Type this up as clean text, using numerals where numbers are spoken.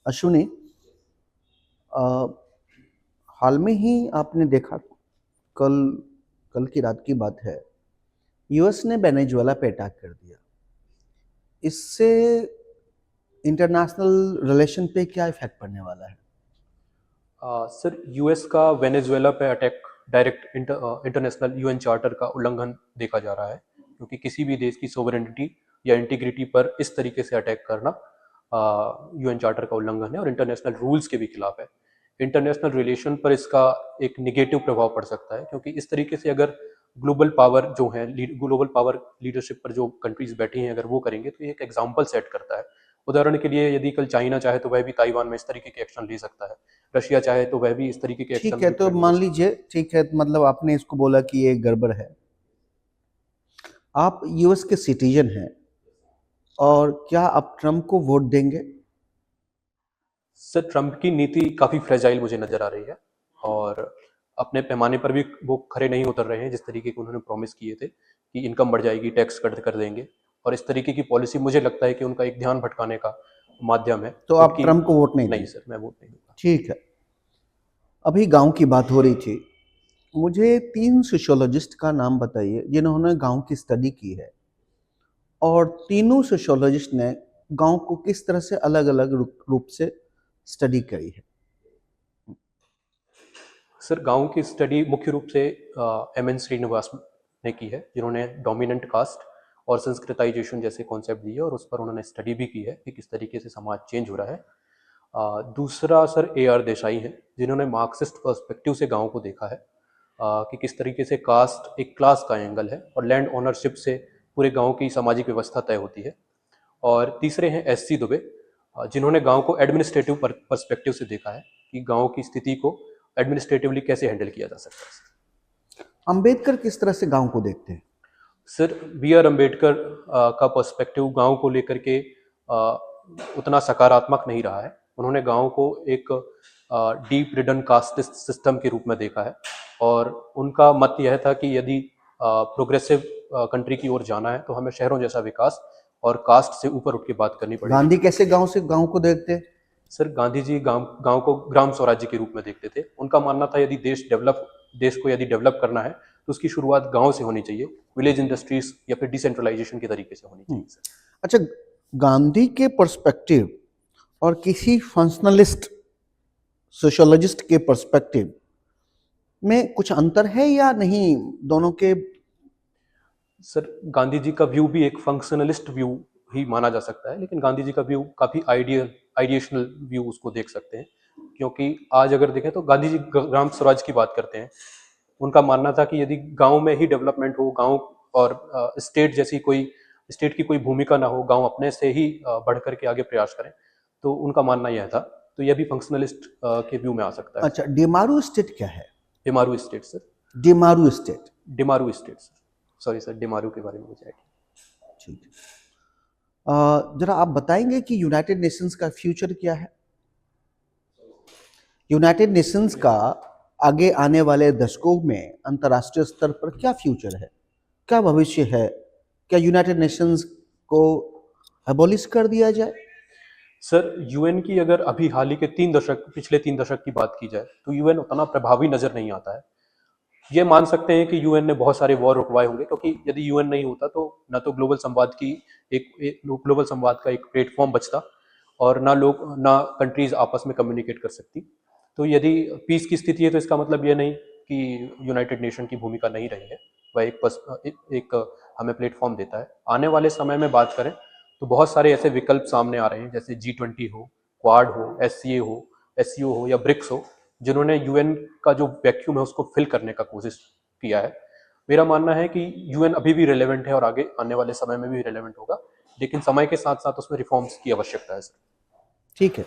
अश्विनी, अ, हाल में ही आपने देखा, कल कल की रात की बात है, यूएस ने वेनेजुएला पे अटैक कर दिया। इससे इंटरनेशनल रिलेशन पे क्या इफेक्ट पड़ने वाला है? सर, यूएस का वेनेजुएला पे attack direct international UN charter का उल्लंघन देखा जा रहा है, क्योंकि किसी भी देश की सोवरेनिटी या इंटीग्रिटी पर इस तरीके से अटैक करना यूएन चार्टर का उल्लंघन है और इंटरनेशनल रूल्स के भी खिलाफ है। इंटरनेशनल रिलेशन पर इसका एक निगेटिव प्रभाव पड़ सकता है, क्योंकि इस तरीके से अगर ग्लोबल पावर जो है, ग्लोबल पावर लीडरशिप पर जो कंट्रीज बैठी हैं, अगर वो करेंगे तो ये एक एग्जाम्पल सेट करता है। उदाहरण के लिए, यदि कल चाइना चाहे तो वह भी ताइवान में इस तरीके के एक्शन ले सकता है, रशिया चाहे तो वह भी इस तरीके के ठीक एक्शन है, तो यूक्रेन में ले मान सकता लीजिए, ठीक है, मतलब आपने इसको बोला कि ये गड़बड़ है। आप यूएस के सिटीजन हैं, और क्या आप ट्रम्प को वोट देंगे? है। सर, ट्रम्प की नीति काफ़ी फ्रेजाइल मुझे नज़र आ रही है, और अपने पैमाने पर भी वो खरे नहीं उतर रहे हैं। जिस तरीके के उन्होंने प्रॉमिस किए थे कि इनकम बढ़ जाएगी, टैक्स कट कर देंगे, और इस तरीके की पॉलिसी मुझे लगता है कि उनका एक ध्यान भटकाने का माध्यम है। तो आप जबकि ट्रम्प को वोट नहीं नहीं देंगे? सर, मैं वोट नहीं दूंगा। ठीक है। अभी गांव की बात हो रही थी, मुझे 3 सोशियोलॉजिस्ट का नाम बताइए जिन्होंने गांव की स्टडी की है, और तीनों सोशियोलॉजिस्ट ने गांव को किस तरह से अलग अलग रूप से स्टडी करी है। सर, गांव की स्टडी मुख्य रूप से एम.एन. श्रीनिवास ने की है, जिन्होंने डोमिनेंट कास्ट और संस्कृताइजेशन जैसे कॉन्सेप्ट दिए, और उस पर उन्होंने स्टडी भी की है कि किस तरीके से समाज चेंज हो रहा है। दूसरा सर A.R. देसाई हैं, जिन्होंने मार्क्सिस्ट पर्सपेक्टिव से गांव को देखा है, कि किस तरीके से कास्ट एक क्लास का एंगल है और लैंड ओनरशिप से पूरे गांव की सामाजिक व्यवस्था तय होती है। और तीसरे हैं S.C. दुबे, जिन्होंने गांव को एडमिनिस्ट्रेटिव पर्सपेक्टिव से देखा है कि गांव की स्थिति को एडमिनिस्ट्रेटिवली कैसे हैंडल किया जा सकता है। अंबेडकर किस तरह से गांव को देखते हैं? Sir, B.R. अम्बेडकर का पर्सपेक्टिव गांव को लेकर के उतना सकारात्मक नहीं रहा है। उन्होंने गांव को एक डीप रिडन कास्ट सिस्टम के रूप में देखा है, और उनका मत यह था कि यदि प्रोग्रेसिव कंट्री की ओर जाना है तो हमें शहरों जैसा विकास और कास्ट से ऊपर उठ के बात करनी पड़ेगी। गांधी कैसे गांव को देखते हैं? सर, गांधी जी गांव को ग्राम स्वराज्य के रूप में देखते थे। उनका मानना था यदि देश को यदि डेवलप करना है तो उसकी शुरुआत गांव से होनी चाहिए, विलेज इंडस्ट्रीज या फिर डिसेंट्रलाइजेशन के तरीके से होनी चाहिए। सर, अच्छा, गांधी के पर्सपेक्टिव और किसी फंक्शनलिस्ट सोशियोलॉजिस्ट के पर्सपेक्टिव में कुछ अंतर है या नहीं, दोनों के? सर, गांधी जी का व्यू भी एक फंक्शनलिस्ट व्यू ही माना जा सकता है, लेकिन गांधी जी का व्यू काफ़ी आइडिएशनल व्यू उसको देख सकते हैं, क्योंकि आज अगर देखें तो गांधी जी ग्राम स्वराज की बात करते हैं। उनका मानना था कि यदि गांव में ही डेवलपमेंट हो, गांव और स्टेट की कोई भूमिका ना हो, गांव अपने से ही बढ़ करके आगे प्रयास करें, तो उनका मानना यह था। तो यह भी फंक्शनलिस्ट के व्यू में आ सकता है। अच्छा, डिमारू स्टेट क्या है? डिमारू स्टेट सर। डिमारू स्टेट। डिमारू स्टेट सर, सॉरी सर, डिमारू के बारे में मुझे ठीक है। जरा आप बताएंगे कि यूनाइटेड नेशंस का फ्यूचर क्या है? यूनाइटेड नेशंस का आगे आने वाले दशकों में अंतर्राष्ट्रीय स्तर पर क्या फ्यूचर है, क्या भविष्य है? क्या यूनाइटेड नेशंस को एबॉलिश कर दिया जाए? सर, यूएन की अगर अभी हाल ही के पिछले 3 दशक की बात की जाए तो यूएन उतना प्रभावी नजर नहीं आता है। ये मान सकते हैं कि यूएन ने बहुत सारे वॉर रुकवाए होंगे, क्योंकि यदि यूएन नहीं होता तो ना तो ग्लोबल संवाद का एक प्लेटफॉर्म बचता, और ना कंट्रीज आपस में कम्युनिकेट कर सकती। तो यदि पीस की स्थिति है तो इसका मतलब ये नहीं कि यूनाइटेड नेशन की भूमिका नहीं रही है। वह एक हमें प्लेटफॉर्म देता है। आने वाले समय में बात करें तो बहुत सारे ऐसे विकल्प सामने आ रहे हैं, जैसे G20 हो, क्वाड हो, SCA हो, SCO हो या ब्रिक्स हो, जिन्होंने यूएन का जो वैक्यूम है उसको फिल करने का कोशिश किया है। मेरा मानना है कि यूएन अभी भी रिलेवेंट है और आगे आने वाले समय में भी रिलेवेंट होगा, लेकिन समय के साथ साथ उसमें रिफॉर्म्स की आवश्यकता है सर। ठीक है।